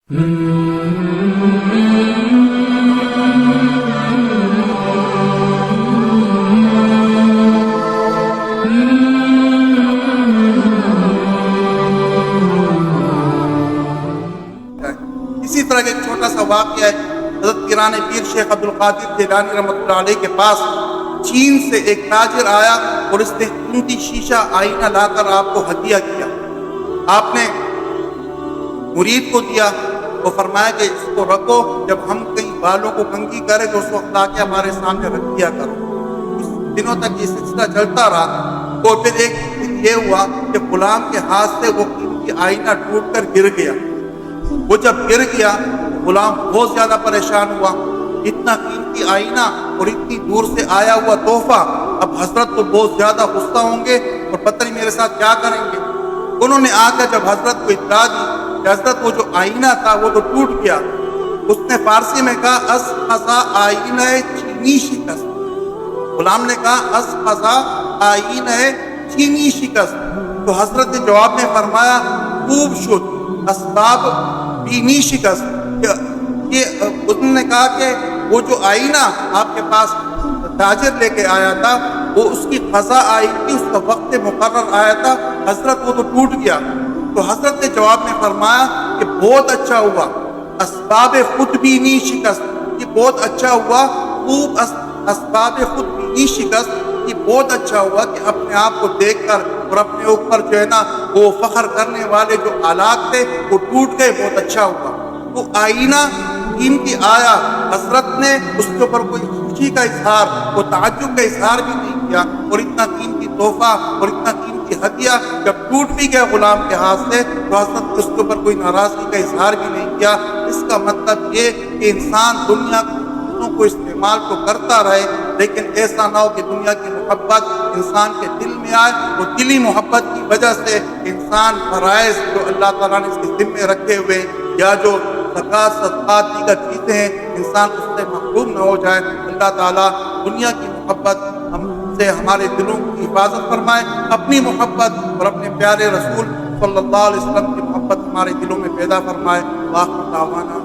اسی طرح کا ایک چھوٹا سا واقعہ ہے، حضرت پیران پیر شیخ عبد القادر جیلانی رحمۃ اللہ علیہ کے پاس چین سے ایک تاجر آیا اور اس نے قیمتی شیشہ آئینہ لا کر آپ کو ہدیہ کیا۔ آپ نے مرید کو دیا، وہ فرمایا کہ اس کو رکھو، جب ہم کہیں بالوں کو کنگھی کرے تو اس وقت لا کے ہمارے سامنے رکھ دیا کرو۔ کچھ دنوں تک یہ سلسلہ چلتا رہا، اور پھر ایک دن یہ ہوا کہ غلام کے ہاتھ سے وہ قیمتی آئینہ ٹوٹ کر گر گیا۔ وہ جب گر گیا غلام بہت زیادہ پریشان ہوا، اتنا قیمتی آئینہ اور اتنی دور سے آیا ہوا تحفہ، اب حضرت تو بہت زیادہ غصہ ہوں گے اور پتہ نہیں میرے ساتھ کیا کریں گے۔ انہوں نے آ کر جب حضرت کو اطلاع دی کہ حضرت وہ جو آئینہ تھا وہ تو ٹوٹ گیا، اس نے فارسی میں کہا اس خزا آئینہ چینی شکست۔ غلام نے کہا اس خزا آئینہ چینی شکست، تو حضرت نے جواب میں فرمایا خوب شد اسباب بینی شکست۔ یہ انہوں نے کہا کہ وہ جو آئینہ آپ کے پاس تاجر لے کے آیا تھا وہ اس کی قضا آئی تھی، اس کا وقت مقرر آیا تھا، حضرت وہ تو ٹوٹ گیا۔ تو حضرت نے جواب میں فرمایا کہ بہت اچھا ہوا اسباب خود بینی شکست، یہ بہت اچھا ہوا، خوب اسباب خود بینی شکست، یہ بہت اچھا ہوا کہ اپنے آپ کو دیکھ کر اور اپنے اوپر جو ہے نا وہ فخر کرنے والے جو آلات تھے وہ ٹوٹ گئے، بہت اچھا ہوا۔ تو آئینہ قیمتی آیا، حضرت نے اس کے اوپر کوئی خوشی کا اظہار، وہ تعجب کا اظہار بھی نہیں کیا، اور اتنا قیمتی تحفہ اور اتنا قیمتی ہدیہ جب ٹوٹ بھی گیا غلام کے ہاتھ سے تو حضرت نے اس کے اوپر کوئی ناراضگی کا اظہار بھی نہیں کیا۔ اس کا مطلب یہ کہ انسان دنیا کو استعمال تو کرتا رہے، لیکن ایسا نہ ہو کہ دنیا کی محبت انسان کے دل میں آئے، اور دلی محبت کی وجہ سے انسان فرائض جو اللہ تعالیٰ نے اس کے ذمے رکھے ہوئے یا جو زکوٰۃ صدقات دیگر چیزیں ہیں انسان اس سے محروم نہ ہو جائے۔ اللہ تعالیٰ دنیا کی محبت ہم سے ہمارے دلوں کی حفاظت فرمائے، اپنی محبت اور اپنے پیارے رسول صلی اللہ علیہ وسلم کی محبت ہمارے دلوں میں پیدا فرمائے۔ وآخر دعوانا